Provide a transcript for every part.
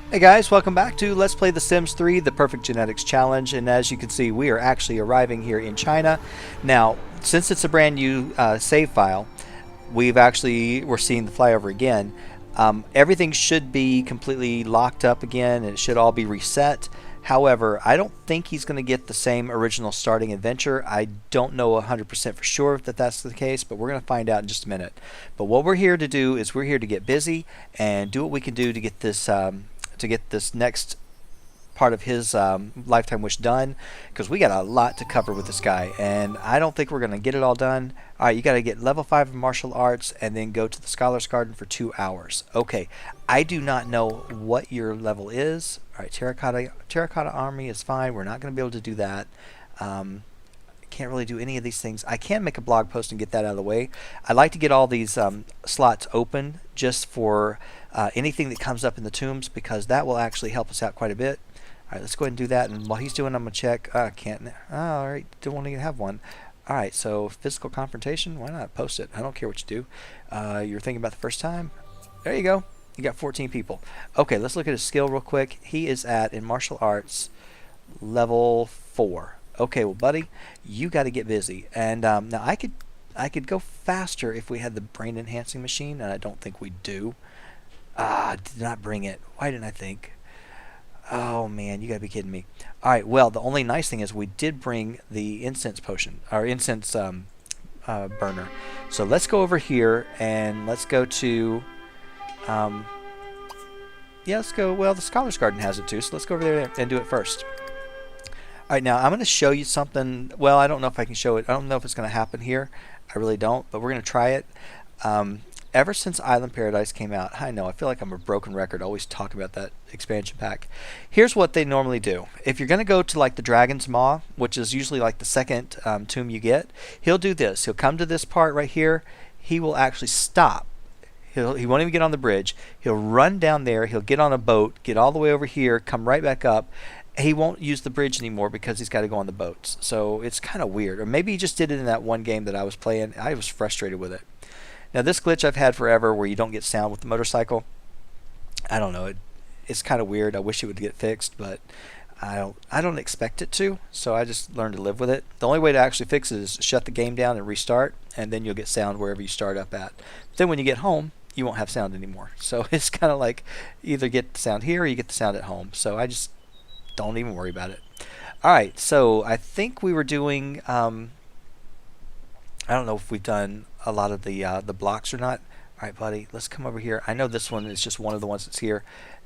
Hey guys, welcome back to Let's Play The Sims 3, The Perfect Genetics Challenge, and as you can see, we are actually arriving here in China. Now, since it's a brand new save file, we're seeing the flyover again. Everything should be completely locked up again, and it should all be reset. However, I don't think he's going to get the same original starting adventure. I don't know 100% for sure that that's the case, but we're going to find out in just a minute. But what we're here to do is we're here to get busy and do what we can do to get this next part of his lifetime wish done, because we got a lot to cover with this guy, and I don't think we're going to get it all done. All right, you got to get level 5 of martial arts and then go to the Scholar's Garden for 2 hours. Okay, I do not know what your level is. All right, terracotta army is fine. We're not going to be able to do that. Can't really do any of these things. I can make a blog post and get that out of the way. I like to get all these slots open just for anything that comes up in the tombs, because that will actually help us out quite a bit. Alright, let's go ahead and do that, and while he's doing, I'm going to check. Can't. Alright, don't want to have one. Alright, so physical confrontation, why not? Post it. I don't care what you do. You're thinking about the first time? There you go. You got 14 people. Okay, let's look at his skill real quick. He is in martial arts, level 4. Okay, well, buddy, you got to get busy. And now I could go faster if we had the brain enhancing machine, and I don't think we do. Did not bring it. Why didn't I think? Oh man, you gotta be kidding me. All right, well, the only nice thing is we did bring the incense potion, or incense burner. So let's go over here and let's go to. Yeah, let's go. Well, the Scholar's Garden has it too, so let's go over there and do it first. Alright, now I'm going to show you something. Well, I don't know if I can show it. I don't know if it's going to happen here. I really don't, but we're going to try it. Ever since Island Paradise came out, I know, I feel like I'm a broken record, always talk about that expansion pack. Here's what they normally do. If you're going to go to like the Dragon's Maw, which is usually like the second tomb you get, he'll do this. He'll come to this part right here. He will actually stop. He won't even get on the bridge. He'll run down there. He'll get on a boat, get all the way over here, come right back up. He won't use the bridge anymore because he's got to go on the boats. So it's kind of weird. Or maybe he just did it in that one game that I was playing. I was frustrated with it. Now this glitch I've had forever, where you don't get sound with the motorcycle. I don't know. It's kind of weird. I wish it would get fixed, but I don't expect it to. So I just learned to live with it. The only way to actually fix it is shut the game down and restart, and then you'll get sound wherever you start up at. But then when you get home, you won't have sound anymore. So it's kind of like either get the sound here or you get the sound at home. So I just don't even worry about it. Alright, so I think we were doing, I don't know if we've done a lot of the blocks or not. Alright, buddy, let's come over here. I know this one is just one of the ones that's here.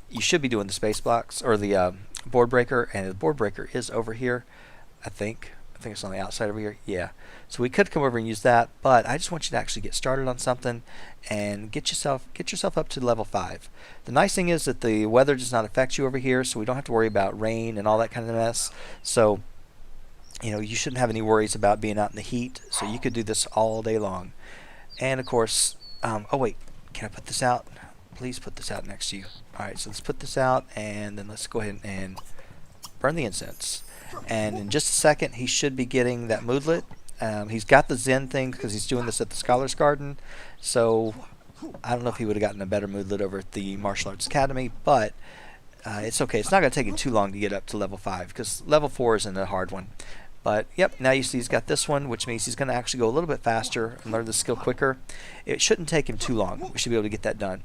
You should be doing the space blocks, or the board breaker, and the board breaker is over here, I think. I think it's on the outside over here. Yeah. So we could come over and use that, but I just want you to actually get started on something and get yourself up to level 5. The nice thing is that the weather does not affect you over here, so we don't have to worry about rain and all that kind of mess. So, you know, you shouldn't have any worries about being out in the heat, so you could do this all day long. And of course, oh wait, can I put this out? Please put this out next to you. Alright, so let's put this out, and then let's go ahead and burn the incense. And in just a second, he should be getting that moodlet. He's got the Zen thing because he's doing this at the Scholar's Garden. So I don't know if he would have gotten a better moodlet over at the Martial Arts Academy, but it's okay. It's not going to take him too long to get up to level 5, because level 4 isn't a hard one. But yep, now you see he's got this one, which means he's going to actually go a little bit faster and learn the skill quicker. It shouldn't take him too long. We should be able to get that done.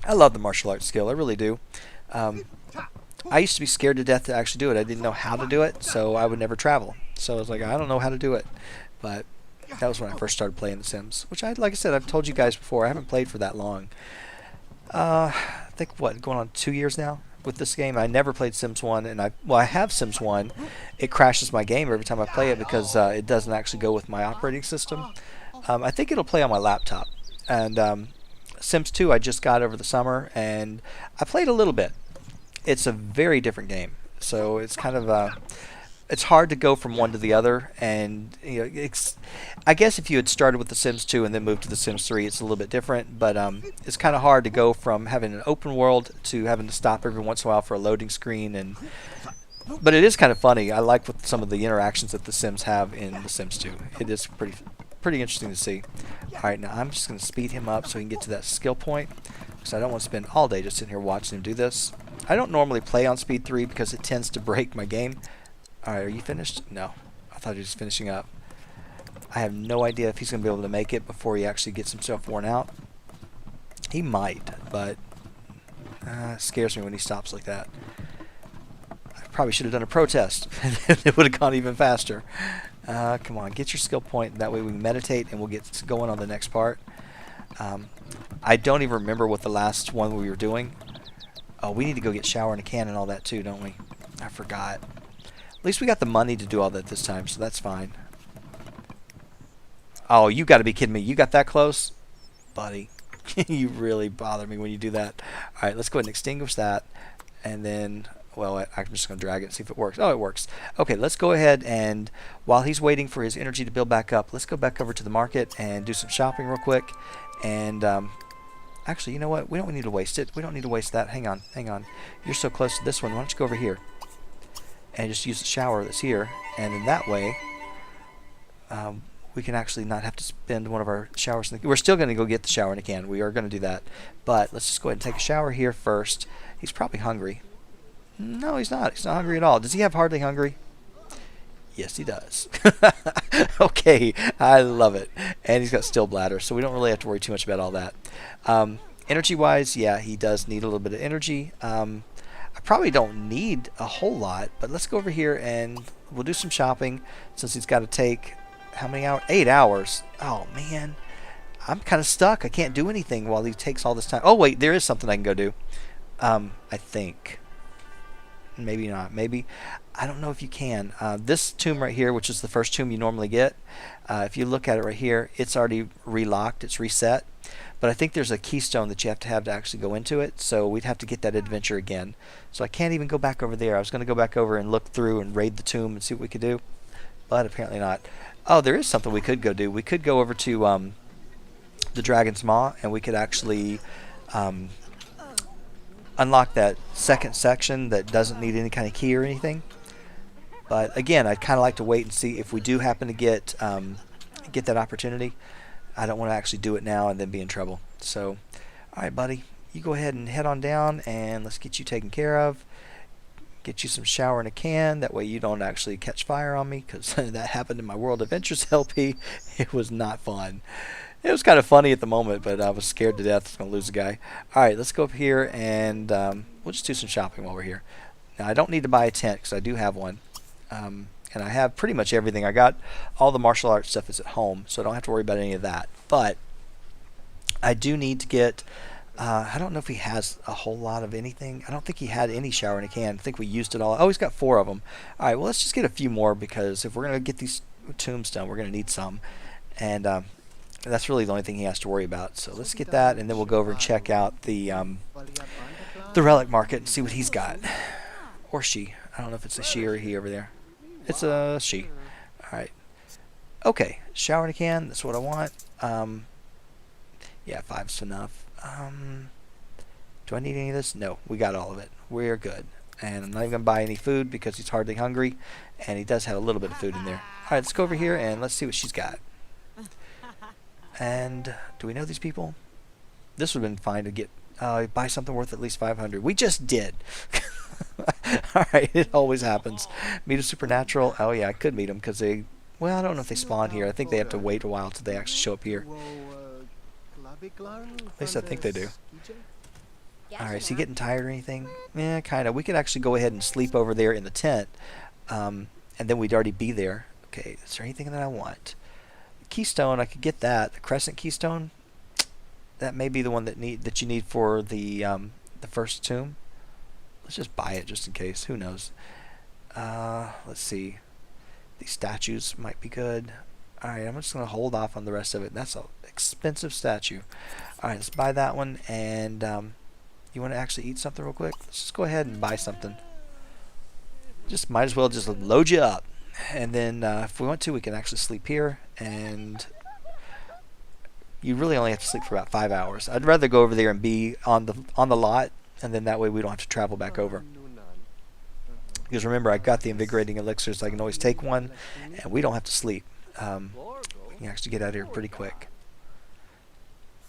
I love the martial arts skill. I really do. I used to be scared to death to actually do it. I didn't know how to do it, so I would never travel. So I was like, I don't know how to do it. But that was when I first started playing The Sims, which like I said, I've told you guys before, I haven't played for that long. I think, going on 2 years now with this game. I never played Sims 1, and I have Sims 1. It crashes my game every time I play it because it doesn't actually go with my operating system. I think it'll play on my laptop. And Sims 2 I just got over the summer, and I played a little bit. It's a very different game, so it's kind of it's hard to go from one to the other. And you know, I guess if you had started with The Sims 2 and then moved to The Sims 3, it's a little bit different. But it's kind of hard to go from having an open world to having to stop every once in a while for a loading screen. But it is kind of funny. I like what some of the interactions that The Sims have in The Sims 2. It is pretty interesting to see. All right, now I'm just going to speed him up so he can get to that skill point. because I don't want to spend all day just sitting here watching him do this. I don't normally play on speed 3 because it tends to break my game. Alright, are you finished? No. I thought he was finishing up. I have no idea if he's going to be able to make it before he actually gets himself worn out. He might, but it scares me when he stops like that. I probably should have done a protest. It would have gone even faster. Come on, get your skill point. That way we can meditate and we'll get going on the next part. I don't even remember what the last one we were doing. Oh, we need to go get shower in a can and all that too, don't we? I forgot. At least we got the money to do all that this time, so that's fine. Oh, you got to be kidding me. You got that close? Buddy, you really bother me when you do that. All right, let's go ahead and extinguish that. And then, well, I'm just going to drag it and see if it works. Oh, it works. Okay, let's go ahead and while he's waiting for his energy to build back up, let's go back over to the market and do some shopping real quick. And actually, you know what? We don't need to waste it. We don't need to waste that. Hang on, hang on. You're so close to this one. Why don't you go over here and just use the shower that's here. And in that way, we can actually not have to spend one of our showers. We're still going to go get the shower in a can. We are going to do that. But let's just go ahead and take a shower here first. He's probably hungry. No, he's not. He's not hungry at all. Does he have hardly hungry? Yes, he does. Okay, I love it. And he's got still bladder, so we don't really have to worry too much about all that. Energy-wise, yeah, he does need a little bit of energy. I probably don't need a whole lot, but let's go over here and we'll do some shopping since he's got to take, how many hours? 8 hours. Oh, man. I'm kind of stuck. I can't do anything while he takes all this time. Oh, wait, there is something I can go do. I think. Maybe not. Maybe. I don't know if you can. This tomb right here, which is the first tomb you normally get, if you look at it right here, it's already relocked. It's reset. But I think there's a keystone that you have to actually go into it, so we'd have to get that adventure again. So I can't even go back over there. I was going to go back over and look through and raid the tomb and see what we could do, but apparently not. Oh, there is something we could go do. We could go over to the Dragon's Maw, and we could actually unlock that second section that doesn't need any kind of key or anything. But again, I'd kind of like to wait and see if we do happen to get that opportunity. I don't want to actually do it now and then be in trouble. So, all right, buddy, you go ahead and head on down, and let's get you taken care of. Get you some shower in a can. That way you don't actually catch fire on me, because that happened in my World Adventures LP. It was not fun. It was kind of funny at the moment, but I was scared to death I was going to lose a guy. All right, let's go up here, and we'll just do some shopping while we're here. Now, I don't need to buy a tent because I do have one. And I have pretty much everything. I got all the martial arts stuff is at home, so I don't have to worry about any of that. But I do need to get, I don't know if he has a whole lot of anything. I don't think he had any shower in a can. I think we used it all. Oh, he's got 4 of them. All right, well, let's just get a few more, because if we're going to get these tombs done, we're going to need some. And that's really the only thing he has to worry about. So let's get that, and then we'll go over and check out the relic market and see what he's got. Or she. I don't know if it's a she or a he over there. It's a she. Alright. Okay. Shower in a can. That's what I want. Yeah, 5's enough. Do I need any of this? No. We got all of it. We're good. And I'm not even going to buy any food because he's hardly hungry. And he does have a little bit of food in there. Alright, let's go over here and let's see what she's got. And do we know these people? This would have been fine to get buy something worth at least 500. We just did. Alright, it always happens. Meet a supernatural. Oh yeah, I could meet them because they, well, I don't know if they spawn here. I think they have to wait a while till they actually show up here. At least I think they do. Alright, is he getting tired or anything? Yeah, kind of. We could actually go ahead and sleep over there in the tent, and then we'd already be there. Okay, is there anything that I want? Keystone, I could get that. The crescent keystone, that may be the one that you need for the first tomb. Let's just buy it just in case. Who knows? Let's see. These statues might be good. Alright, I'm just going to hold off on the rest of it. That's an expensive statue. Alright, let's buy that one. And you want to actually eat something real quick? Let's just go ahead and buy something. Just might as well just load you up. And then if we want to, we can actually sleep here. And you really only have to sleep for about 5 hours. I'd rather go over there and be on the lot. And then that way we don't have to travel back over. Because remember, I got the invigorating elixir, so I can always take one, and we don't have to sleep. We can actually get out of here pretty quick.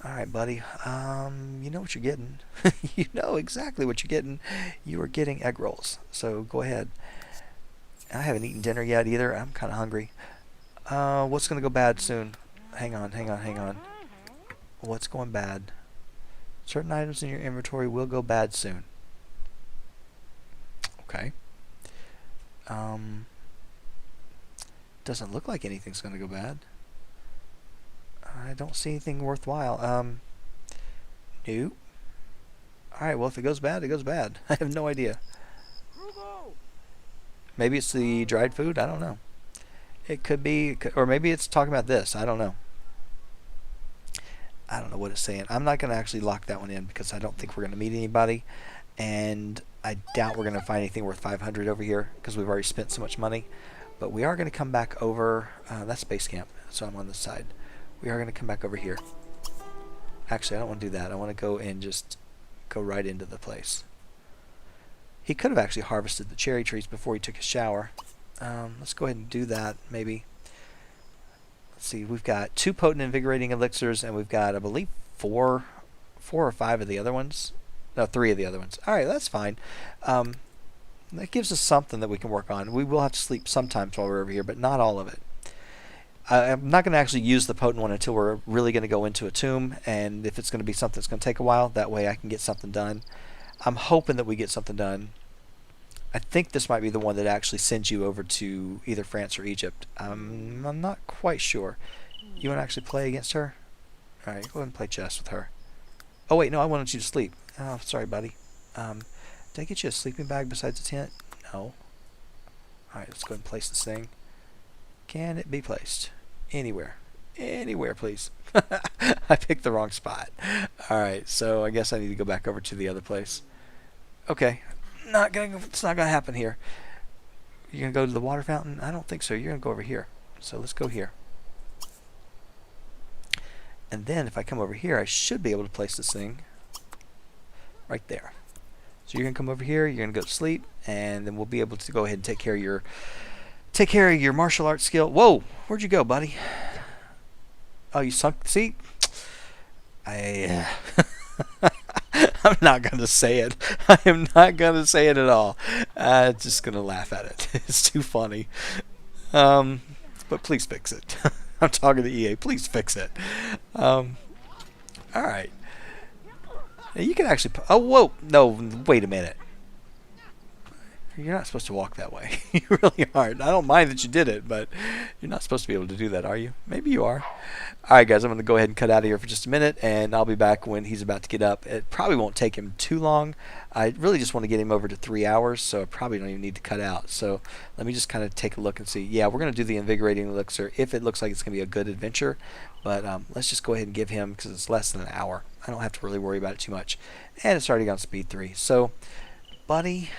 All right, buddy. You know what you're getting. You know exactly what you're getting. You are getting egg rolls. So go ahead. I haven't eaten dinner yet either. I'm kind of hungry. What's going to go bad soon? Hang on, hang on, hang on. What's going bad? Certain items in your inventory will go bad soon. Okay. Doesn't look like anything's going to go bad. I don't see anything worthwhile. Nope. Alright, well, if it goes bad, it goes bad. I have no idea. Maybe it's the dried food? I don't know. It could be, or maybe it's talking about this. I don't know. I don't know what it's saying. I'm not going to actually lock that one in because I don't think we're going to meet anybody. And I doubt we're going to find anything worth 500 over here because we've already spent so much money. But we are going to come back over. That's base camp, so I'm on this side. We are going to come back over here. Actually, I don't want to do that. I want to go and just go right into the place. He could have actually harvested the cherry trees before he took a shower. Let's go ahead and do that, maybe. Let's see, we've got 2 potent invigorating elixirs, and we've got, I believe, 4 or 5 of the other ones. No, 3 of the other ones. Alright, that's fine. That gives us something that we can work on. We will have to sleep sometimes while we're over here, but not all of it. I'm not going to actually use the potent one until we're really going to go into a tomb, and if it's going to be something that's going to take a while, that way I can get something done. I'm hoping that we get something done. I think this might be the one that actually sends you over to either France or Egypt. I'm not quite sure. You want to actually play against her? Alright, go ahead and play chess with her. Oh wait, no, I wanted you to sleep. Oh, sorry, buddy. Did I get you a sleeping bag besides the tent? No. Alright, let's go ahead and place this thing. Can it be placed? Anywhere. Anywhere, please. I picked the wrong spot. Alright, so I guess I need to go back over to the other place. Okay. It's not gonna happen here. You're gonna go to the water fountain? I don't think so. You're gonna go over here. So let's go here. And then if I come over here, I should be able to place this thing right there. So you're gonna come over here, you're gonna go to sleep, and then we'll be able to go ahead and take care of your martial arts skill. Whoa! Where'd you go, buddy? Oh, you sunk. See? I'm not going to say it. I am not going to say it at all. I'm just going to laugh at it. It's too funny. But please fix it. I'm talking to EA. Please fix it. Alright. You can actually... Oh, whoa. No, wait a minute. You're not supposed to walk that way. You really aren't. I don't mind that you did it, but you're not supposed to be able to do that, are you? Maybe you are. Alright guys, I'm going to go ahead and cut out of here for just a minute, and I'll be back when he's about to get up. It probably won't take him too long. I really just want to get him over to 3 hours, so I probably don't even need to cut out. So let me just kind of take a look and see. Yeah, we're going to do the invigorating elixir if it looks like it's going to be a good adventure. But let's just go ahead and give him, because it's less than an hour. I don't have to really worry about it too much. And it's already on speed 3. So, buddy...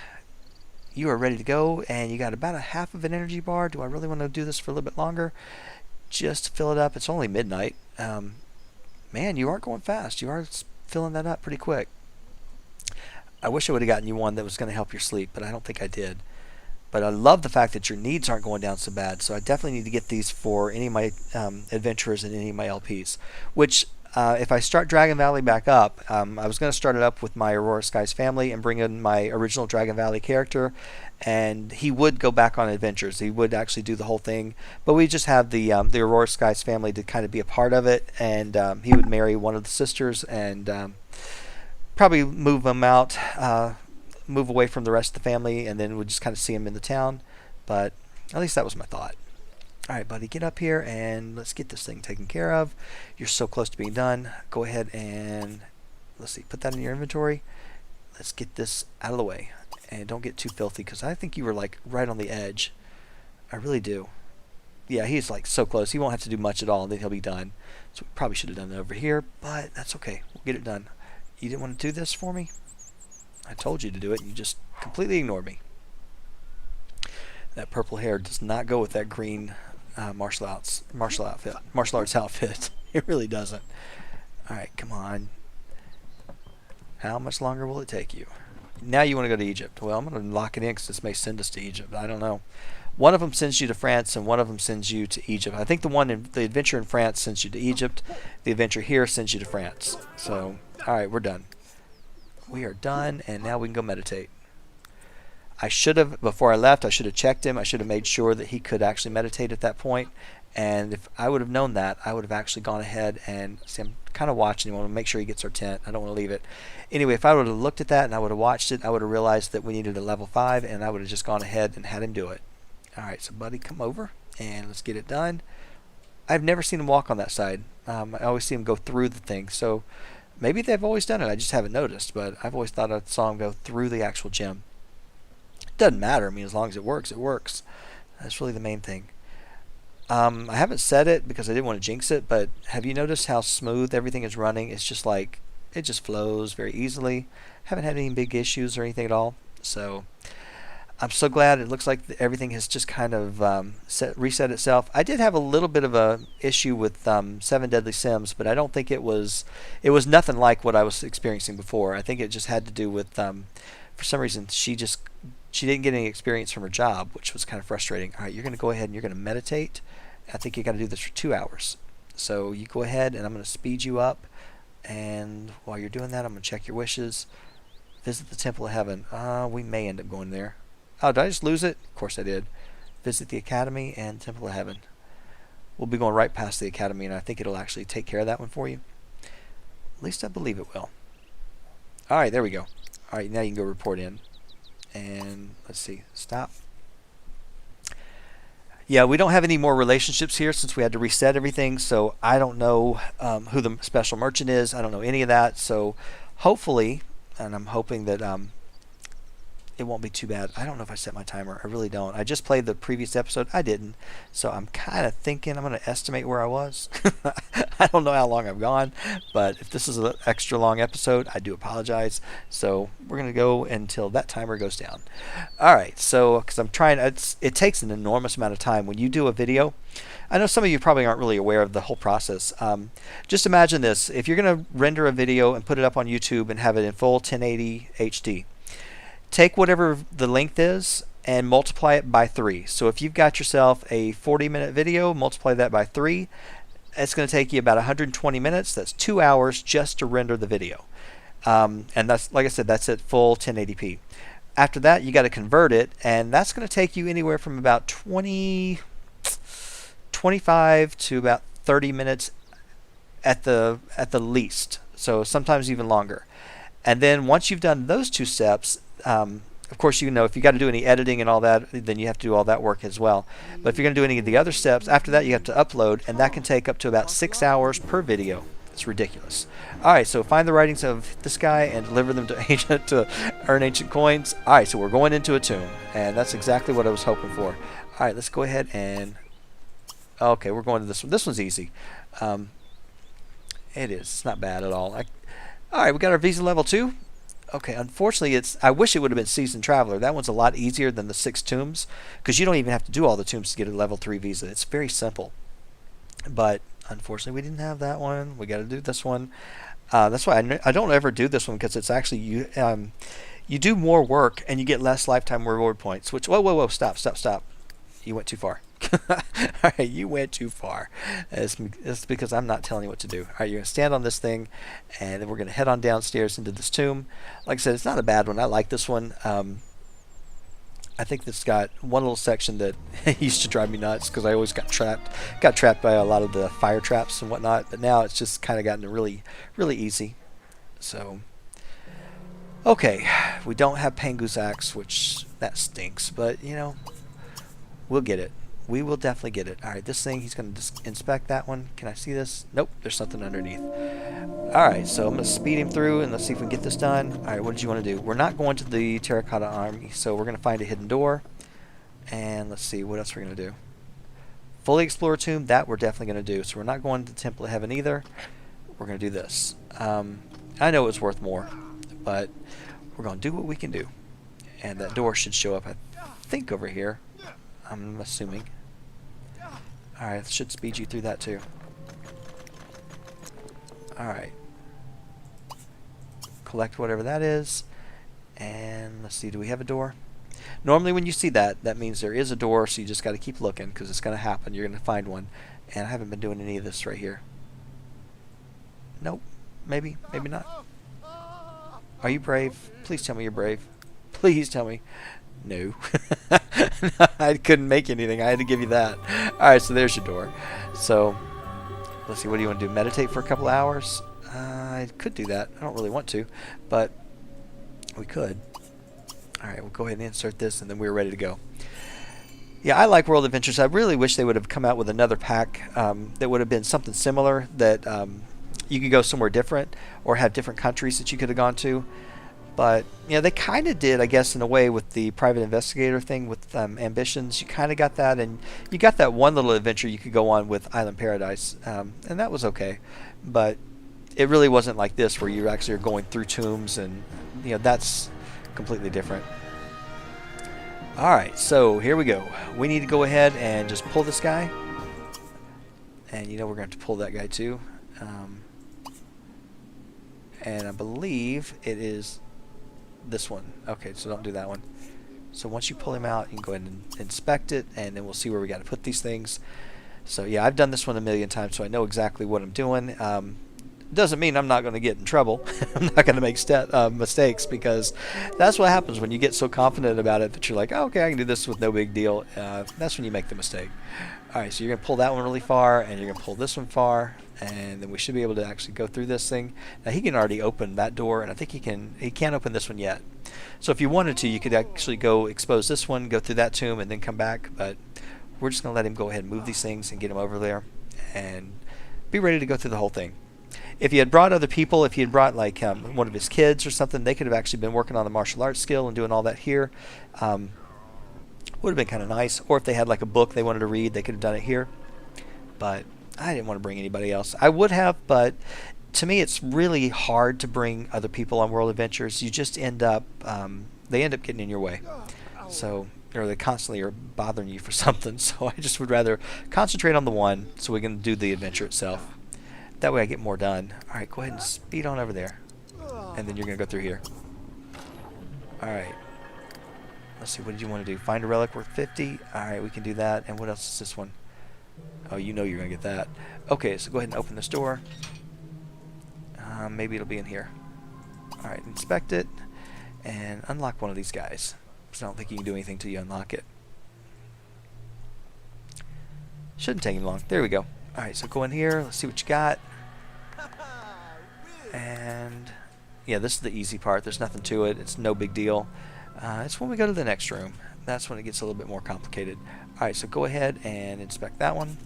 You are ready to go, and you got about a half of an energy bar. Do I really want to do this for a little bit longer? Just to fill it up. It's only midnight. Man, you aren't going fast. You are filling that up pretty quick. I wish I would have gotten you one that was going to help your sleep, but I don't think I did. But I love the fact that your needs aren't going down so bad, so I definitely need to get these for any of my adventurers and any of my LPs. Which, if I start Dragon Valley back up, I was going to start it up with my Aurora Skies family and bring in my original Dragon Valley character, and he would go back on adventures. He would actually do the whole thing, but we just have the Aurora Skies family to kind of be a part of it, and he would marry one of the sisters and probably move them out, move away from the rest of the family, and then we'd just kind of see him in the town. But at least that was my thought. Alright, buddy, get up here and let's get this thing taken care of. You're so close to being done. Go ahead and, let's see, put that in your inventory. Let's get this out of the way. And don't get too filthy, because I think you were like right on the edge. I really do. Yeah, he's like so close. He won't have to do much at all, and then he'll be done. So we probably should have done it over here, but that's okay. We'll get it done. You didn't want to do this for me? I told you to do it, and you just completely ignored me. That purple hair does not go with that green martial arts outfit. It really doesn't. Alright, come on. How much longer will it take you? Now you want to go to Egypt. Well, I'm going to lock it in because this may send us to Egypt. I don't know. One of them sends you to France, and one of them sends you to Egypt. I think the adventure in France sends you to Egypt. The adventure here sends you to France. So, all right, we're done. We are done, and now we can go meditate. I should have, before I left, I should have checked him. I should have made sure that he could actually meditate at that point. And if I would have known that, I would have actually gone ahead and, see, I'm kind of watching him. I want to make sure he gets our tent. I don't want to leave it. Anyway, if I would have looked at that and I would have watched it, I would have realized that we needed a level 5, and I would have just gone ahead and had him do it. All right, so buddy, come over, and let's get it done. I've never seen him walk on that side. I always see him go through the thing. So maybe they've always done it. I just haven't noticed, but I've always thought I saw him go through the actual gym. Doesn't matter. I mean, as long as it works, it works. That's really the main thing. I haven't said it because I didn't want to jinx it, but have you noticed how smooth everything is running? It's just like, it just flows very easily. Haven't had any big issues or anything at all. So I'm so glad. It looks like everything has just kind of reset itself. I did have a little bit of a issue with 7 Deadly Sims, but I don't think it was nothing like what I was experiencing before. I think it just had to do with for some reason she didn't get any experience from her job, which was kind of frustrating. All right, you're going to go ahead and you're going to meditate. I think you got to do this for 2 hours. So you go ahead, and I'm going to speed you up. And while you're doing that, I'm going to check your wishes. Visit the Temple of Heaven. We may end up going there. Oh, did I just lose it? Of course I did. Visit the Academy and Temple of Heaven. We'll be going right past the Academy, and I think it'll actually take care of that one for you. At least I believe it will. All right, there we go. All right, now you can go report in. And let's see, stop. Yeah, we don't have any more relationships here since we had to reset everything, so I don't know who the special merchant is. I don't know any of that, so hopefully, and I'm hoping that it won't be too bad. I don't know if I set my timer. I really don't. I just played the previous episode. I didn't, so I'm kind of thinking I'm going to estimate where I was. I don't know how long I've gone, but if this is an extra long episode, I do apologize. So we're going to go until that timer goes down. All right, so because I'm trying, it takes an enormous amount of time when you do a video. I know some of you probably aren't really aware of the whole process. Just imagine this. If you're going to render a video and put it up on YouTube and have it in full 1080 HD, take whatever the length is and multiply it by 3. So if you've got yourself a 40-minute video, multiply that by 3. It's going to take you about 120 minutes. That's 2 hours just to render the video. And that's, like I said, that's at full 1080p. After that, you got to convert it, and that's going to take you anywhere from about 25 to about 30 minutes at the least. So sometimes even longer. And then once you've done those 2 steps, of course, you know, if you got to do any editing and all that, then you have to do all that work as well. But if you're going to do any of the other steps, after that you have to upload, and that can take up to about 6 hours per video. It's ridiculous. All right, so find the writings of this guy and deliver them to earn ancient coins. All right, so we're going into a tomb, and that's exactly what I was hoping for. All right, let's go ahead and... Okay, we're going to this one. This one's easy. It is. It's not bad at all. All right, we got our visa level 2. Okay, unfortunately, I wish it would have been Seasoned Traveler. That one's a lot easier than the 6 tombs, because you don't even have to do all the tombs to get a level 3 visa. It's very simple. But unfortunately, we didn't have that one. We got to do this one. That's why I don't ever do this one, because it's actually you do more work and you get less lifetime reward points. Which whoa, stop! You went too far. All right, you went too far. It's because I'm not telling you what to do. All right, you're going to stand on this thing, and then we're going to head on downstairs into this tomb. Like I said, it's not a bad one. I like this one. I think it's got one little section that used to drive me nuts because I always got trapped by a lot of the fire traps and whatnot. But now it's just kind of gotten really, really easy. So, okay, we don't have Pangu's axe, which that stinks. But you know, we'll get it. We will definitely get it. All right, this thing, he's going to inspect that one. Can I see this? Nope, there's something underneath. All right, so I'm going to speed him through, and let's see if we can get this done. All right, what did you want to do? We're not going to the Terracotta Army, so we're going to find a hidden door. And let's see, what else we're going to do? Fully explore a tomb, that we're definitely going to do. So we're not going to the Temple of Heaven either. We're going to do this. I know it's worth more, but we're going to do what we can do. And that door should show up, I think, over here. I'm assuming. Alright, it should speed you through that too. Alright. Collect whatever that is. And let's see, do we have a door? Normally when you see that, that means there is a door, so you just got to keep looking because it's going to happen. You're going to find one. And I haven't been doing any of this right here. Nope. Maybe. Maybe not. Are you brave? Please tell me you're brave. Please tell me. No. I couldn't make anything. I had to give you that. Alright, so there's your door. So, let's see. What do you want to do? Meditate for a couple hours? I could do that. I don't really want to, but we could. Alright, we'll go ahead and insert this, and then we're ready to go. Yeah, I like World Adventures. I really wish they would have come out with another pack that would have been something similar, that you could go somewhere different or have different countries that you could have gone to. But, you know, they kind of did, I guess, in a way with the private investigator thing with Ambitions. You kind of got that, and you got that one little adventure you could go on with Island Paradise, and that was okay. But it really wasn't like this where you actually are going through tombs, and, you know, that's completely different. Alright, so here we go. We need to go ahead and just pull this guy. And you know we're going to have to pull that guy too. And I believe it is this one. Okay, so don't do that one. So once you pull him out, you can go ahead and inspect it, and then we'll see where we got to put these things. So yeah, I've done this one a million times, so I know exactly what I'm doing. Doesn't mean I'm not going to get in trouble. I'm not going to make mistakes, because that's what happens when you get so confident about it that you're like, oh, okay, I can do this with no big deal. That's when you make the mistake. Alright, so you're going to pull that one really far, and you're going to pull this one far, and then we should be able to actually go through this thing. Now he can already open that door, and I think he can't open this one yet. So if you wanted to, you could actually go expose this one, go through that tomb, and then come back, but we're just going to let him go ahead and move these things and get him over there, and be ready to go through the whole thing. If he had brought other people, if he had brought like one of his kids or something, they could have actually been working on the martial arts skill and doing all that here. Would have been kind of nice. Or if they had like a book they wanted to read, they could have done it here. But I didn't want to bring anybody else. I would have, but to me it's really hard to bring other people on World Adventures. You just end up, they end up getting in your way. So, or they constantly are bothering you for something. So I just would rather concentrate on the one so we can do the adventure itself. That way I get more done. Alright, go ahead and speed on over there. And then you're going to go through here. Alright. Let's see, what did you want to do? Find a relic worth 50? Alright, we can do that. And what else is this one? Oh, you know you're going to get that. Okay, so go ahead and open this door. Maybe it'll be in here. Alright, inspect it. And unlock one of these guys. So I don't think you can do anything till you unlock it. Shouldn't take him long. There we go. Alright, so go in here. Let's see what you got. And yeah, this is the easy part. There's nothing to it. It's no big deal. It's when we go to the next room. That's when it gets a little bit more complicated. Alright, so go ahead and inspect that one.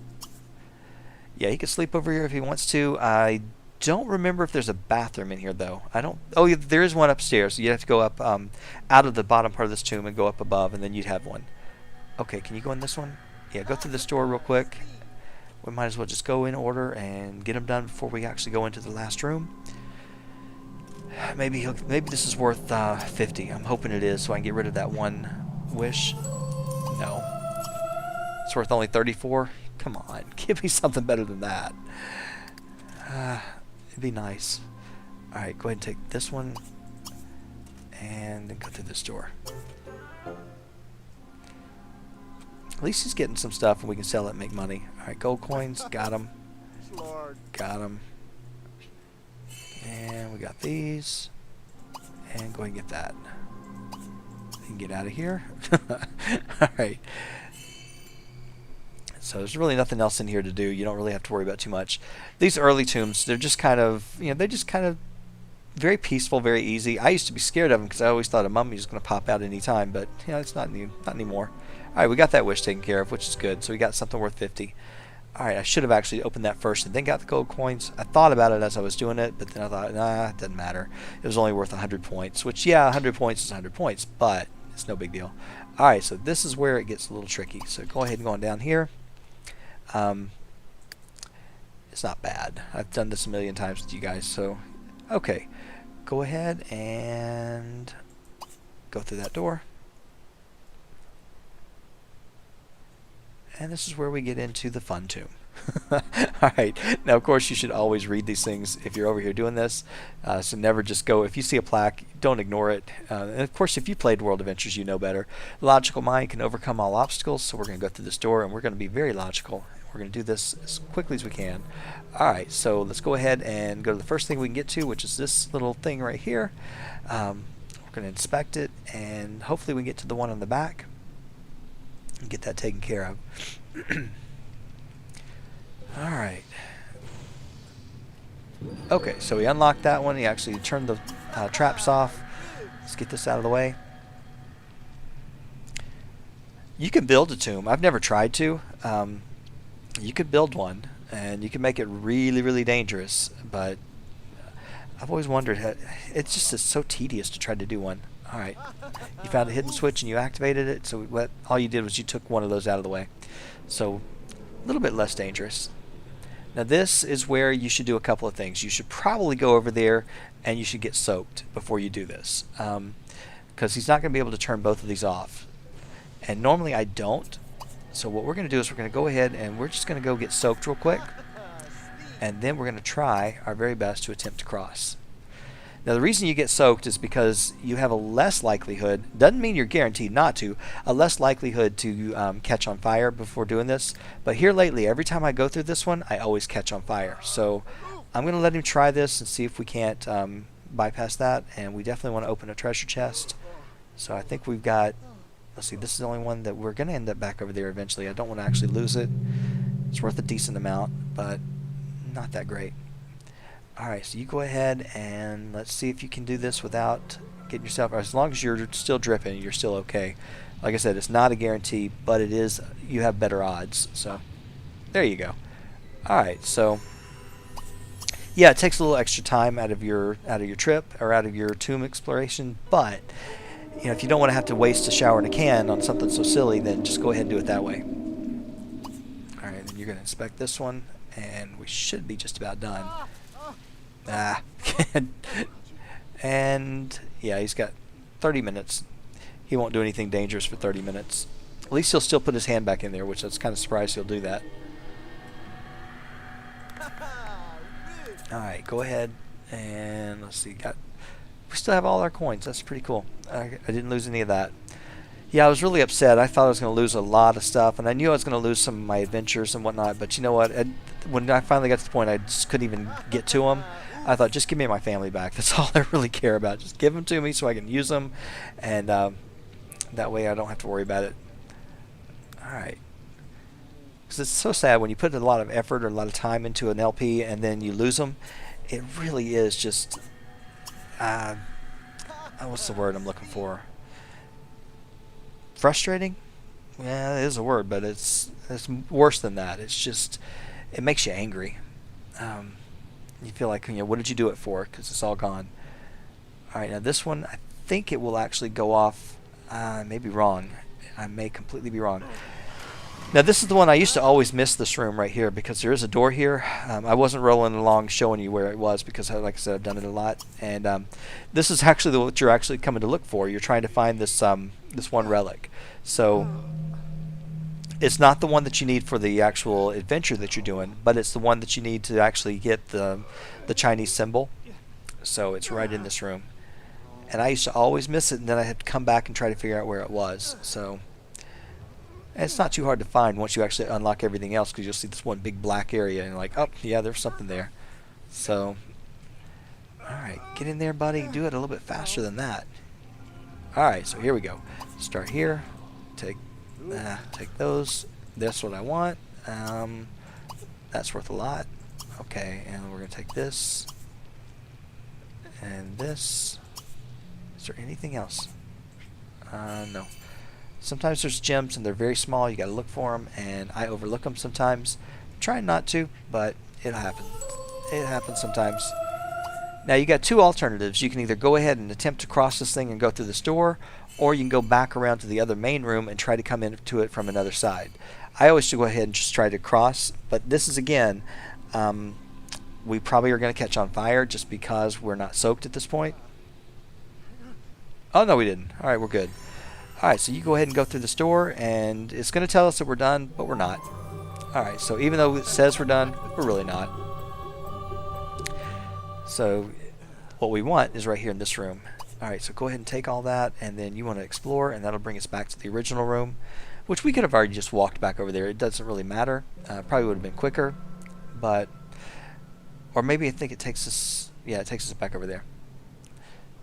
Yeah, he can sleep over here if he wants to. I don't remember if there's a bathroom in here, though. I don't... Oh, yeah, there is one upstairs. You'd have to go up out of the bottom part of this tomb and go up above, and then you'd have one. Okay, can you go in this one? Yeah, go through this door real quick. We might as well just go in order and get them done before we actually go into the last room. Maybe this is worth 50. I'm hoping it is, so I can get rid of that one wish. No. It's worth only 34? Come on, give me something better than that. It'd be nice. Alright, go ahead and take this one and then go through this door. At least he's getting some stuff and we can sell it and make money. Alright, gold coins, got them. Got them. And we got these. And go ahead and get that. You can get out of here. Alright. So there's really nothing else in here to do. You don't really have to worry about too much. These early tombs, they're just kind of, you know, they're just kind of very peaceful, very easy. I used to be scared of them because I always thought a mummy was going to pop out any time, but you know, it's not anymore. Alright, we got that wish taken care of, which is good. So we got something worth 50. Alright, I should have actually opened that first and then got the gold coins. I thought about it as I was doing it, but then I thought, nah, it doesn't matter. It was only worth 100 points, which, yeah, 100 points is 100 points, but it's no big deal. Alright, so this is where it gets a little tricky. So go ahead and go on down here. It's not bad. I've done this a million times with you guys, so okay. Go ahead and go through that door. And this is where we get into the fun tomb. Alright, now of course you should always read these things if you're over here doing this. So never just go, if you see a plaque, don't ignore it. And of course if you played World Adventures, you know better. Logical mind can overcome all obstacles, so we're going to go through this door and we're going to be very logical. We're going to do this as quickly as we can. Alright, so let's go ahead and go to the first thing we can get to, which is this little thing right here. We're going to inspect it and hopefully we can get to the one on the back and get that taken care of. Alright. Okay, so we unlocked that one. He actually turned the traps off. Let's get this out of the way. You can build a tomb. I've never tried to. You could build one, and you can make it really, really dangerous, but I've always wondered, it's just so tedious to try to do one. Alright, you found a hidden switch and you activated it, so all you did was you took one of those out of the way. So, a little bit less dangerous. Now this is where you should do a couple of things. You should probably go over there and you should get soaked before you do this. Because he's not going to be able to turn both of these off. And normally I don't. So what we're going to do is we're going to go ahead and we're just going to go get soaked real quick. And then we're going to try our very best to attempt to cross. Now the reason you get soaked is because you have a less likelihood, doesn't mean you're guaranteed not to, a less likelihood to catch on fire before doing this. But here lately, every time I go through this one, I always catch on fire. So I'm going to let him try this and see if we can't bypass that. And we definitely want to open a treasure chest. So I think we've got, let's see, this is the only one that we're going to end up back over there eventually. I don't want to actually lose it. It's worth a decent amount, but not that great. Alright, so you go ahead and let's see if you can do this without getting yourself, as long as you're still dripping, you're still okay. Like I said, it's not a guarantee, but it is, you have better odds. So, there you go. Alright, so, yeah, it takes a little extra time out of your trip, or out of your tomb exploration, but, you know, if you don't want to have to waste a shower in a can on something so silly, then just go ahead and do it that way. Alright, and you're going to inspect this one, and we should be just about done. And yeah, he's got 30 minutes. He won't do anything dangerous for 30 minutes. At least he'll still put his hand back in there, which I was kind of surprised he'll do that. Alright, go ahead and let's see. We still have all our coins. That's pretty cool. I didn't lose any of that. Yeah, I was really upset. I thought I was going to lose a lot of stuff, and I knew I was going to lose some of my adventures and whatnot, but you know what? When I finally got to the point I just couldn't even get to them, I thought, just give me my family back. That's all I really care about. Just give them to me so I can use them, and that way I don't have to worry about it. Alright. Because it's so sad when you put a lot of effort or a lot of time into an LP and then you lose them. It really is just... what's the word I'm looking for? Frustrating? Yeah, it is a word, but it's worse than that. It's just... it makes you angry. You feel like, you know, what did you do it for? Because it's all gone. Alright, now this one, I think it will actually go off. I may be wrong. I may completely be wrong. Now this is the one I used to always miss, this room right here, because there is a door here. I wasn't rolling along showing you where it was because, like I said, I've done it a lot. And this is actually what you're actually coming to look for. You're trying to find this this one relic. So it's not the one that you need for the actual adventure that you're doing, but it's the one that you need to actually get the Chinese symbol. So it's right in this room. And I used to always miss it, and then I had to come back and try to figure out where it was. So and it's not too hard to find once you actually unlock everything else, because you'll see this one big black area, and you're like, oh, yeah, there's something there. So, alright, get in there, buddy. Do it a little bit faster than that. Alright, so here we go. Start here. Take those. That's what I want. That's worth a lot. Okay, and we're going to take this. And this. Is there anything else? No. Sometimes there's gems and they're very small. You got to look for them, and I overlook them sometimes. I'm trying not to, but it happens. It happens sometimes. Now you got two alternatives. You can either go ahead and attempt to cross this thing and go through this door, or you can go back around to the other main room and try to come into it from another side. I always should go ahead and just try to cross, but this is, again, we probably are going to catch on fire just because we're not soaked at this point. Oh, no, we didn't. Alright, we're good. Alright, so you go ahead and go through this door, and it's going to tell us that we're done, but we're not. Alright, so even though it says we're done, we're really not. So what we want is right here in this room. Alright, so go ahead and take all that, and then you want to explore, and that'll bring us back to the original room, which we could have already just walked back over there. It doesn't really matter. Probably would have been quicker, but... Or maybe I think it takes us... Yeah, it takes us back over there.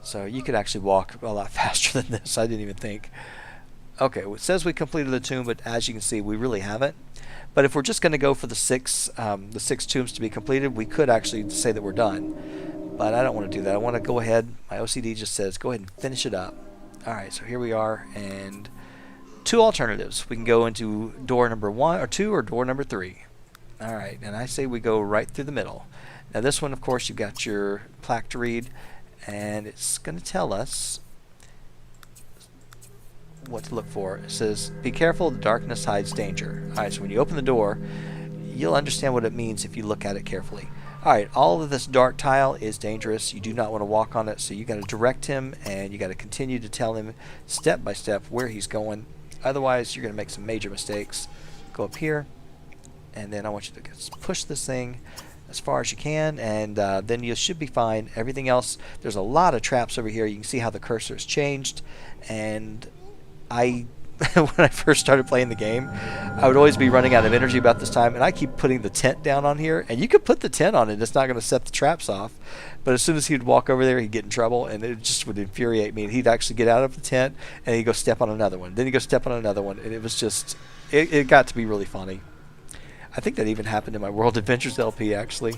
So you could actually walk a lot faster than this. I didn't even think. Okay, well, it says we completed the tomb, but as you can see, we really haven't. But if we're just going to go for the six tombs to be completed, we could actually say that we're done. But I don't want to do that. I want to go ahead. My OCD just says go ahead and finish it up. Alright, so here we are, and two alternatives. We can go into door number 1 or 2 or door number 3. Alright, and I say we go right through the middle. Now this one, of course, you've got your plaque to read, and it's going to tell us what to look for. It says, be careful, the darkness hides danger. Alright, so when you open the door, you'll understand what it means if you look at it carefully. Alright, all of this dark tile is dangerous. You do not want to walk on it, so you got to direct him, and you got to continue to tell him step by step where he's going. Otherwise, you're going to make some major mistakes. Go up here, and then I want you to push this thing as far as you can, and then you should be fine. Everything else, there's a lot of traps over here. You can see how the cursor has changed, and when I first started playing the game, I would always be running out of energy about this time, and I keep putting the tent down on here, and you could put the tent on it, it's not going to set the traps off, but as soon as he'd walk over there, he'd get in trouble, and it just would infuriate me, and he'd actually get out of the tent, and he'd go step on another one, then he'd go step on another one, and it was just, it got to be really funny. I think that even happened in my World Adventures LP, actually.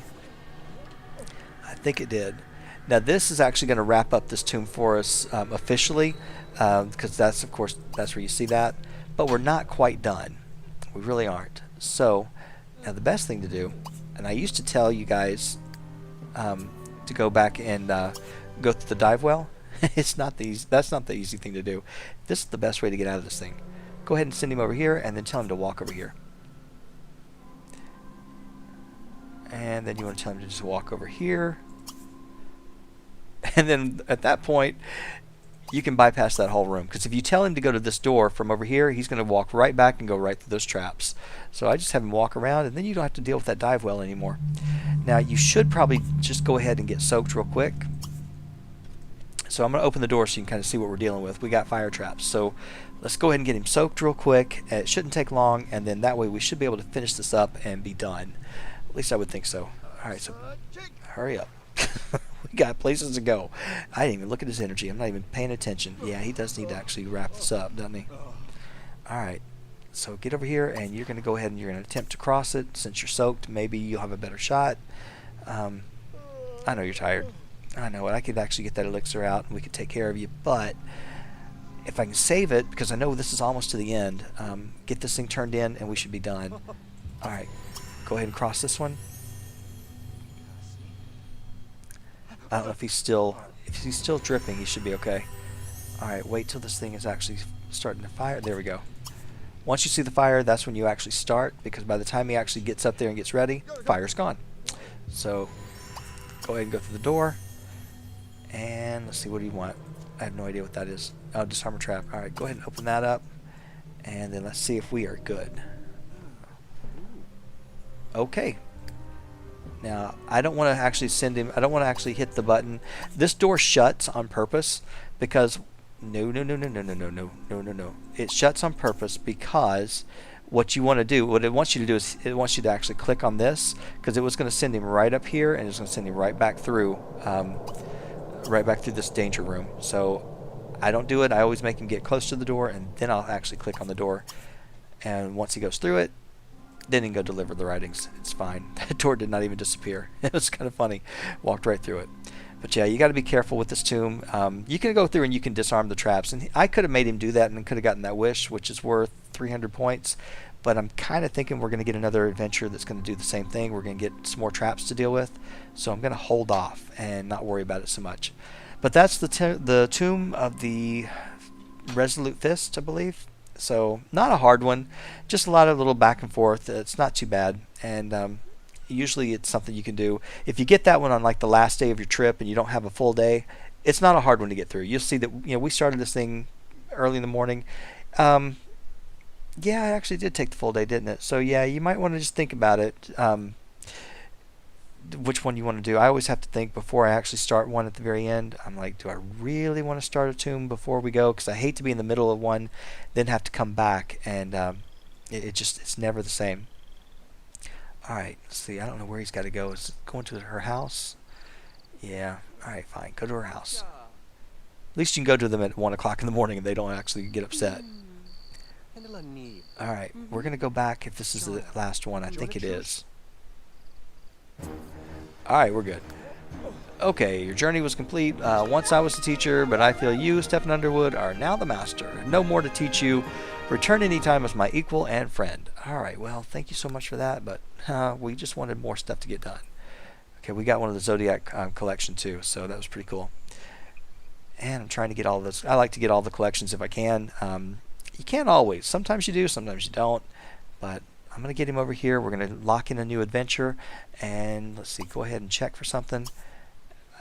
I think it did. Now this is actually going to wrap up this tomb for us officially, because that's, of course, that's where you see that. But we're not quite done. We really aren't. So now the best thing to do, and I used to tell you guys to go back and go through the dive well. It's not the easy, that's not the easy thing to do. This is the best way to get out of this thing. Go ahead and send him over here, and then tell him to walk over here. And then you want to tell him to just walk over here. And then at that point, you can bypass that whole room. Because if you tell him to go to this door from over here, he's going to walk right back and go right through those traps. So I just have him walk around, and then you don't have to deal with that dive well anymore. Now you should probably just go ahead and get soaked real quick. So I'm going to open the door so you can kind of see what we're dealing with. We got fire traps. So let's go ahead and get him soaked real quick. It shouldn't take long, and then that way we should be able to finish this up and be done. At least I would think so. Alright, so hurry up. We got places to go. I didn't even look at his energy. I'm not even paying attention. Yeah, he does need to actually wrap this up, doesn't he? Alright, so get over here, and you're going to go ahead and you're going to attempt to cross it. Since you're soaked, maybe you'll have a better shot. I know you're tired. I know it. I could actually get that elixir out, and we could take care of you, but if I can save it, because I know this is almost to the end, get this thing turned in, and we should be done. Alright. Go ahead and cross this one. I don't know if he's still dripping. He should be okay. Alright, wait till this thing is actually starting to fire. There we go. Once you see the fire, that's when you actually start, because by the time he actually gets up there and gets ready, fire's gone. So go ahead and go through the door, and let's see, what do you want? I have no idea what that is. Oh, disarmor trap. Alright, go ahead and open that up, and then let's see if we are good. Okay. Now, I don't want to actually send him, I don't want to actually hit the button. This door shuts on purpose because, no. It shuts on purpose because what you want to do, what it wants you to do is it wants you to actually click on this, because it was going to send him right up here, and it's going to send him right back through this danger room. So I don't do it. I always make him get close to the door, and then I'll actually click on the door. And once he goes through it, then he can go deliver the writings. It's fine. That door did not even disappear. It was kind of funny. Walked right through it. But yeah, you got to be careful with this tomb. You can go through and you can disarm the traps. And I could have made him do that and could have gotten that wish, which is worth 300 points. But I'm kind of thinking we're going to get another adventure that's going to do the same thing. We're going to get some more traps to deal with. So I'm going to hold off and not worry about it so much. But that's the tomb of the Resolute Fist, I believe. So not a hard one, just a lot of little back and forth. It's not too bad, and usually it's something you can do. If you get that one on like the last day of your trip and you don't have a full day, it's not a hard one to get through. You'll see that we started this thing early in the morning. Yeah, I actually did take the full day, didn't it? So yeah, you might want to just think about it. Which one you want to do. I always have to think before I actually start one at the very end. I'm like, do I really want to start a tomb before we go? Because I hate to be in the middle of one, then have to come back, and it's never the same. All right, let's see. I don't know where he's got to go. Is it going to her house? Yeah. All right, fine. Go to her house. At least you can go to them at 1 o'clock in the morning, and they don't actually get upset. All right, we're gonna go back if this is the last one. I think it is. All right, we're good. Okay, your journey was complete. Once I was the teacher, but I feel you, Stephen Underwood, are now the master. No more to teach you. Return anytime as my equal and friend. All right, well, thank you so much for that, but we just wanted more stuff to get done. Okay, we got one of the Zodiac collection too, so that was pretty cool. And I'm trying to get all this. I like to get all the collections if I can. You can't always. Sometimes you do, sometimes you don't. But I'm going to get him over here. We're going to lock in a new adventure. And let's see, go ahead and check for something.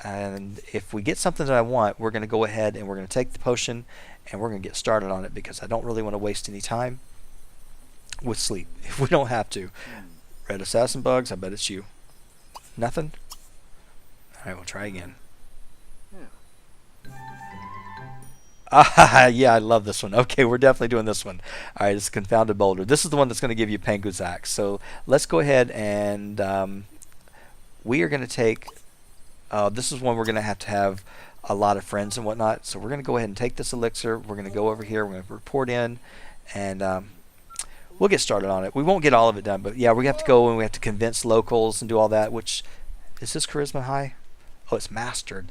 And if we get something that I want, we're going to go ahead and we're going to take the potion and we're going to get started on it because I don't really want to waste any time with sleep if we don't have to. Red assassin bugs, I bet it's you. Nothing? Alright, we'll try again. Ah, yeah, I love this one. Okay, we're definitely doing this one. All right, it's Confounded Boulder. This is the one that's going to give you Pengu's Axe. So let's go ahead and we are going to take. This is one we're going to have a lot of friends and whatnot. So we're going to go ahead and take this elixir. We're going to go over here. We're going to report in, and we'll get started on it. We won't get all of it done, but yeah, we have to go and we have to convince locals and do all that. Which is this charisma high? Oh, it's mastered.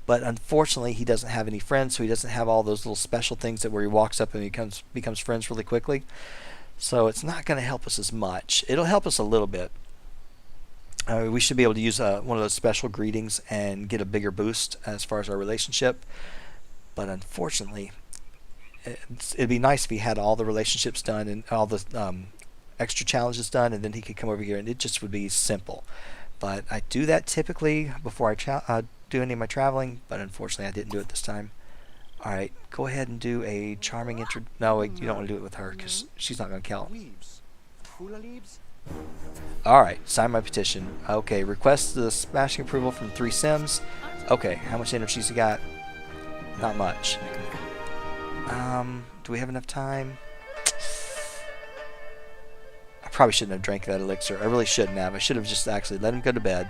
But unfortunately, he doesn't have any friends, so he doesn't have all those little special things that where he walks up and becomes friends really quickly. So it's not going to help us as much. It'll help us a little bit. We should be able to use one of those special greetings and get a bigger boost as far as our relationship. But unfortunately, it'd be nice if he had all the relationships done and all the extra challenges done, and then he could come over here, and it just would be simple. But I do that typically before I do any of my traveling, but unfortunately I didn't do it this time. Alright, go ahead and do a charming intro. No, wait, you don't want to do it with her because she's not going to count. Alright, sign my petition. Okay, request the smashing approval from 3 Sims. Okay, how much energy's he got? Not much. Do we have enough time? I probably shouldn't have drank that elixir. I really shouldn't have. I should have just actually let him go to bed.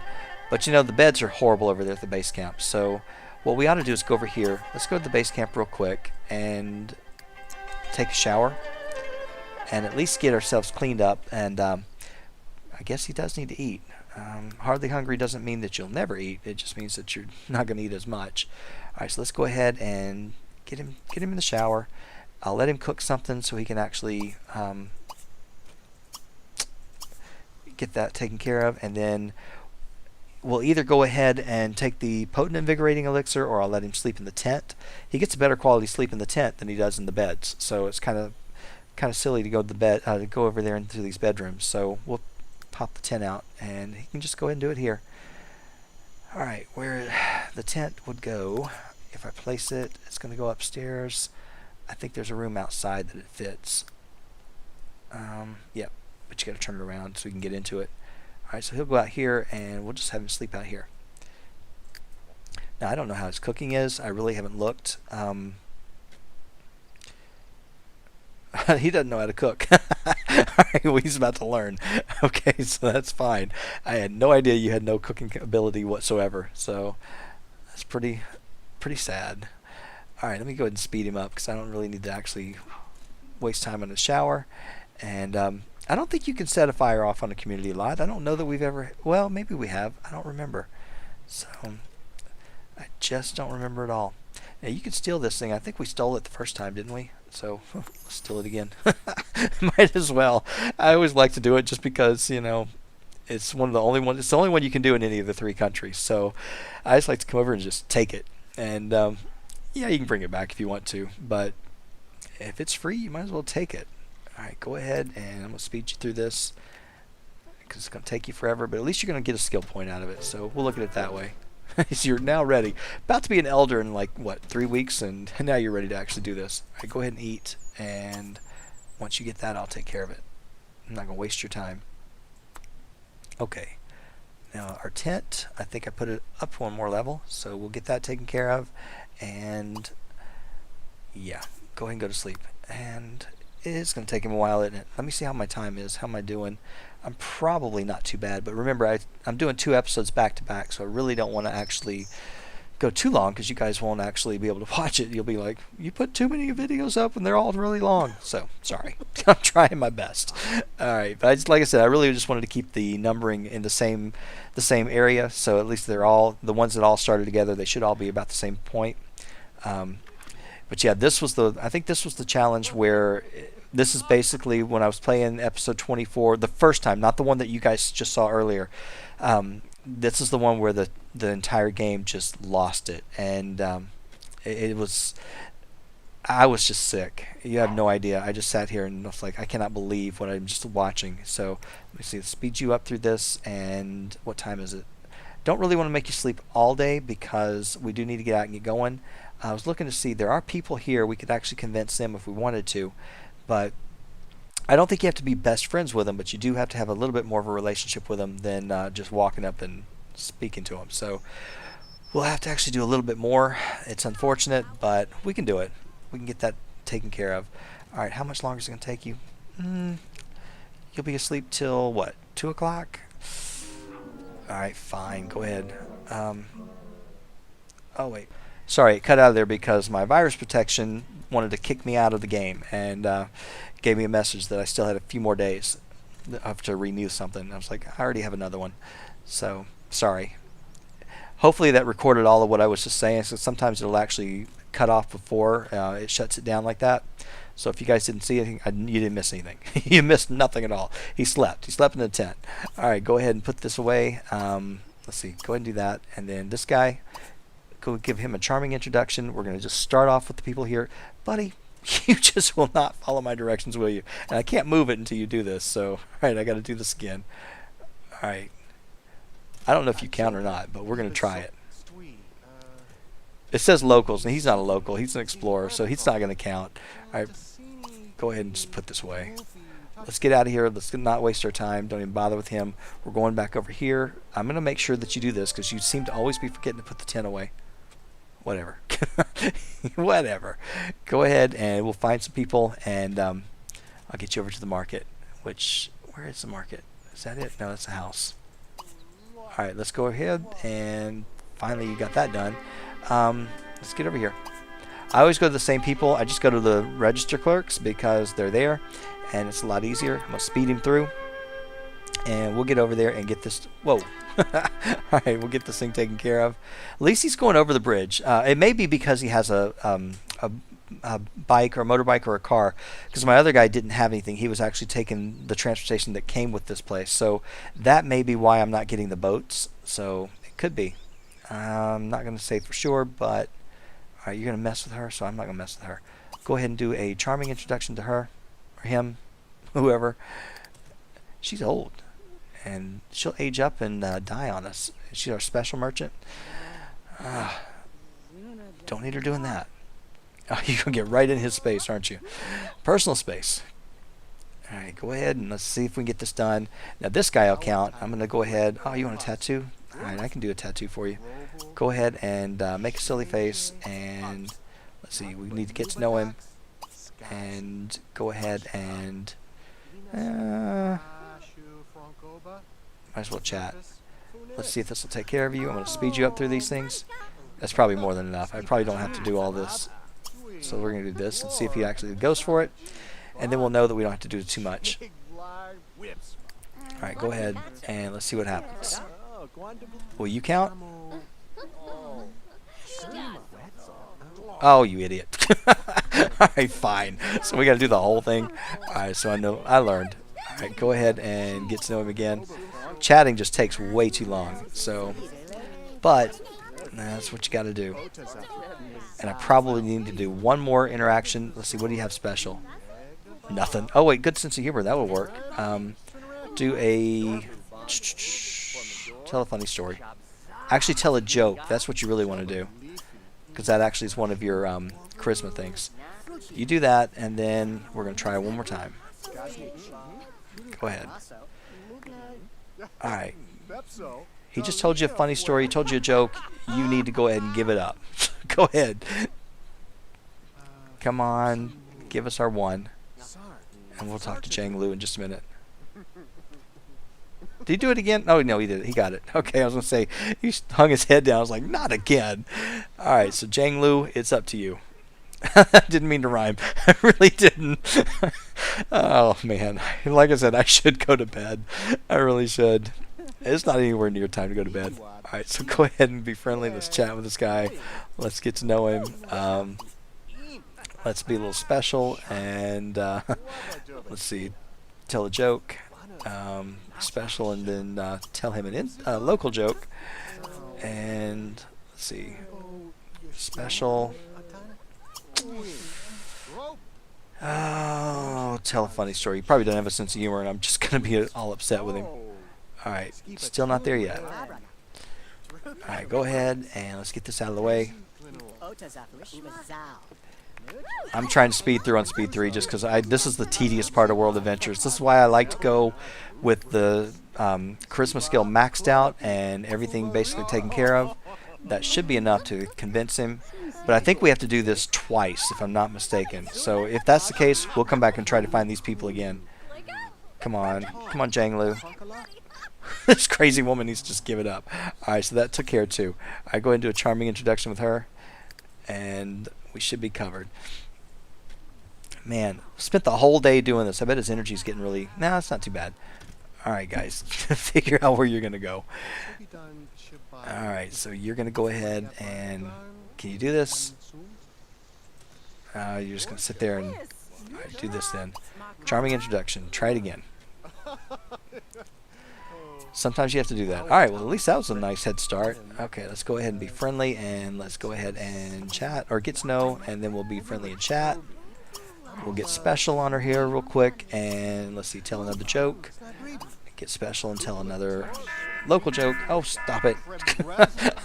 But you know, the beds are horrible over there at the base camp. So what we ought to do is go over here. Let's go to the base camp real quick and take a shower. And at least get ourselves cleaned up. And I guess he does need to eat. Hardly hungry doesn't mean that you'll never eat. It just means that you're not going to eat as much. Alright, so let's go ahead and get him in the shower. I'll let him cook something so he can actually get that taken care of. And then we'll either go ahead and take the potent invigorating elixir, or I'll let him sleep in the tent. He gets a better quality sleep in the tent than he does in the beds, so it's kind of silly to go to the bed to go over there into these bedrooms. So we'll pop the tent out, and he can just go ahead and do it here. All right, where the tent would go, if I place it, it's going to go upstairs. I think there's a room outside that it fits. Yep, but you got to turn it around so we can get into it. Alright, so he'll go out here and we'll just have him sleep out here. Now, I don't know how his cooking is. I really haven't looked. He doesn't know how to cook. Alright, well, he's about to learn. Okay, so that's fine. I had no idea you had no cooking ability whatsoever. So that's pretty sad. Alright, let me go ahead and speed him up because I don't really need to actually waste time in the shower. And I don't think you can set a fire off on a community lot. I don't know that we've ever... Well, maybe we have. I don't remember. So, I just don't remember at all. Now, you could steal this thing. I think we stole it the first time, didn't we? So, let's steal it again. Might as well. I always like to do it just because, you know, it's one of the only one. It's the only one you can do in any of the 3 countries. So, I just like to come over and just take it. And, yeah, you can bring it back if you want to. But if it's free, you might as well take it. Alright, go ahead, and I'm going to speed you through this because it's going to take you forever, but at least you're going to get a skill point out of it, so we'll look at it that way. So you're now ready. About to be an elder in, like, what, 3 weeks, and now you're ready to actually do this. Alright, go ahead and eat, and Once you get that, I'll take care of it. I'm not going to waste your time. Okay. Now our tent, I think I put it up one more level, so we'll get that taken care of. And yeah, go ahead and go to sleep. And it's going to take him a while, isn't it? Let me see how my time is. How am I doing? I'm probably not too bad, but remember, I'm doing 2 episodes back to back, so I really don't want to actually go too long because you guys won't actually be able to watch it. You'll be like, you put too many videos up and they're all really long. So sorry. I'm trying my best. All right, but like I said, I really just wanted to keep the numbering in the same area, so at least they're all the ones that all started together. They should all be about the same point. But yeah, I think this was the challenge where this is basically when I was playing episode 24 the first time, not the one that you guys just saw earlier. This is the one where the entire game just lost it, and it was, I was just sick. You have no idea. I just sat here and was like, I cannot believe what I'm just watching. So let me see, speed you up through this. And what time is it? Don't really want to make you sleep all day because we do need to get out and get going. I was looking to see, there are people here. We could actually convince them if we wanted to, but I don't think you have to be best friends with them, but you do have to have a little bit more of a relationship with them than just walking up and speaking to them. So we'll have to actually do a little bit more. It's unfortunate, but we can do it. We can get that taken care of. All right, how much longer is it going to take you? You'll be asleep till what, 2 o'clock? All right, fine. Go ahead. Oh, wait. Sorry, it cut out of there because my virus protection wanted to kick me out of the game and gave me a message that I still had a few more days to renew something. I was like, I already have another one. So, sorry. Hopefully that recorded all of what I was just saying. So sometimes it'll actually cut off before it shuts it down like that. So if you guys didn't see anything, you didn't miss anything. You missed nothing at all. He slept. He slept in the tent. All right, go ahead and put this away. Let's see. Go ahead and do that. And then this guy, go give him a charming introduction. We're going to just start off with the people here. Buddy, you just will not follow my directions, will you? And I can't move it until you do this. So, all right, I got to do this again. All right. I don't know if you count or not, but we're going to try it. It says locals, and he's not a local. He's an explorer, so he's not going to count. All right, go ahead and just put this away. Let's get out of here. Let's not waste our time. Don't even bother with him. We're going back over here. I'm going to make sure that you do this because you seem to always be forgetting to put the tent away. Whatever. Whatever. Go ahead, and we'll find some people, and I'll get you over to the market. Where is the market? Is that it? No, that's a house. All right, let's go ahead, and finally you got that done. Let's get over here. I always go to the same people. I just go to the register clerks because they're there, and it's a lot easier. I'm going to speed him through, and we'll get over there and get this. Whoa. All right, we'll get this thing taken care of. At least he's going over the bridge. It may be because he has a bike or a motorbike or a car, because my other guy didn't have anything. He was actually taking the transportation that came with this place. So that may be why I'm not getting the boats. So it could be. I'm not going to say for sure, but all right, you're going to mess with her, so I'm not going to mess with her. Go ahead and do a charming introduction to her, or him, whoever. She's old, and she'll age up and die on us. She's our special merchant. Don't need her doing that. Oh, you're going to get right in his space, aren't you? Personal space. All right, go ahead and let's see if we can get this done. Now, this guy I'll count. I'm going to go ahead. Oh, you want a tattoo? All right, I can do a tattoo for you. Go ahead and make a silly face, and let's see. We need to get to know him, and go ahead and might as well chat. Let's see if this will take care of you. I'm going to speed you up through these things. That's probably more than enough. I probably don't have to do all this. So we're going to do this and see if he actually goes for it, and then we'll know that we don't have to do too much. All right, go ahead and let's see what happens. Will you count? Oh, you idiot. Alright, fine. So we got to do the whole thing. Alright, so I learned. Alright, go ahead and get to know him again. Chatting just takes way too long. So, but that's what you got to do. And I probably need to do one more interaction. Let's see, what do you have special? Nothing. Oh, wait, good sense of humor. That would work. Do a... Tell a funny story. Actually, tell a joke. That's what you really want to do, because that actually is one of your charisma things. You do that, and then we're going to try one more time. Go ahead. Alright. He just told you a funny story. He told you a joke. You need to go ahead and give it up. Go ahead. Come on. Give us our one. And we'll talk to Zhang Lu in just a minute. Did he do it again? Oh, no, he did it. He got it. Okay, I was going to say, he hung his head down. I was like, not again. Alright, so Zhang Lu, it's up to you. I didn't mean to rhyme. I really didn't. Oh, man. Like I said, I should go to bed. I really should. It's not anywhere near time to go to bed. Alright, so go ahead and be friendly. Let's chat with this guy. Let's get to know him. Let's be a little special. And let's see. Tell a joke. Special, and then tell him a local joke. And let's see. Special. Oh, tell a funny story. He probably doesn't have a sense of humor, and I'm just going to be all upset with him. Alright, still not there yet. Alright, go ahead, and let's get this out of the way. I'm trying to speed through on Speed 3 just because this is the tedious part of World Adventures. This is why I like to go with the charisma skill maxed out and everything basically taken care of. That should be enough to convince him. But I think we have to do this twice, if I'm not mistaken. So if that's the case, we'll come back and try to find these people again. Come on. Come on, Zhang Lu. This crazy woman needs to just give it up. Alright, so that took care of two. I go into a charming introduction with her. And we should be covered. Man, spent the whole day doing this. I bet his energy's getting really... Nah, it's not too bad. Alright, guys. Figure out where you're going to go. Alright, so you're going to go ahead and... Can you do this? You're just going to sit there and do this then. Charming introduction. Try it again. Sometimes you have to do that. Alright, well at least that was a nice head start. Okay, let's go ahead and be friendly, and let's go ahead and chat, or get to know, and then we'll be friendly and chat. We'll get special on her here real quick, and let's see, tell another joke. Get special and tell another local joke. Oh, stop it.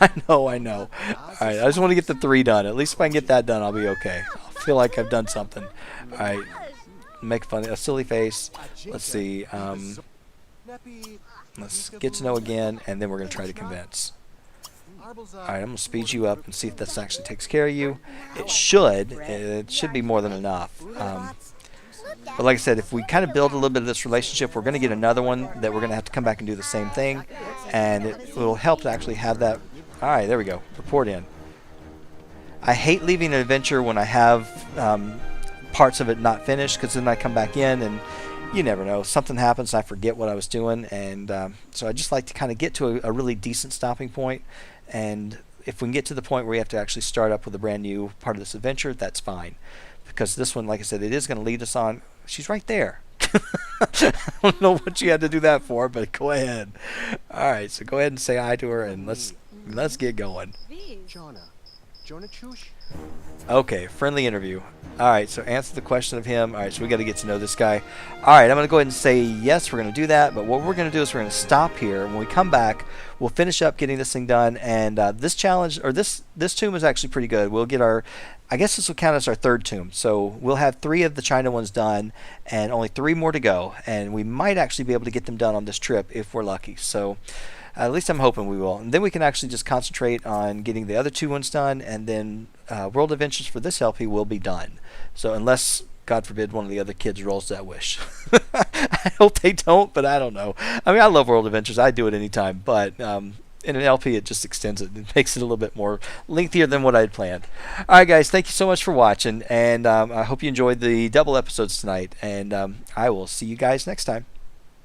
I know. Alright, I just want to get the 3 done. At least if I can get that done, I'll be okay. I'll feel like I've done something. Alright, make a silly face. Let's see, let's get to know again, and then we're going to try to convince. Alright, I'm going to speed you up and see if this actually takes care of you. It should. It should be more than enough. But like I said, if we kind of build a little bit of this relationship, we're going to get another one that we're going to have to come back and do the same thing. And it will help to actually have that. Alright, there we go. Report in. I hate leaving an adventure when I have parts of it not finished, because then I come back in and you never know. Something happens, I forget what I was doing, and so I just like to kind of get to a really decent stopping point. And if we can get to the point where we have to actually start up with a brand new part of this adventure, that's fine. Because this one, like I said, it is going to lead us on. She's right there. I don't know what you had to do that for, but go ahead. Alright, so go ahead and say hi to her, and let's get going. Okay, friendly interview. Alright, so answer the question of him. Alright, so we got to get to know this guy. Alright, I'm going to go ahead and say yes, we're going to do that. But what we're going to do is we're going to stop here. When we come back, we'll finish up getting this thing done. And this challenge, or this tomb is actually pretty good. We'll get our... I guess this will count as our 3rd tomb. So we'll have 3 of the China ones done and only 3 more to go. And we might actually be able to get them done on this trip if we're lucky. So at least I'm hoping we will. And then we can actually just concentrate on getting the other 2 ones done. And then World Adventures for this LP will be done. So unless, God forbid, one of the other kids rolls that wish. I hope they don't, but I don't know. I mean, I love World Adventures. I do it anytime. But... in an LP, it just extends it. It makes it a little bit more lengthier than what I had planned. Alright guys, thank you so much for watching, and I hope you enjoyed the double episodes tonight, and I will see you guys next time.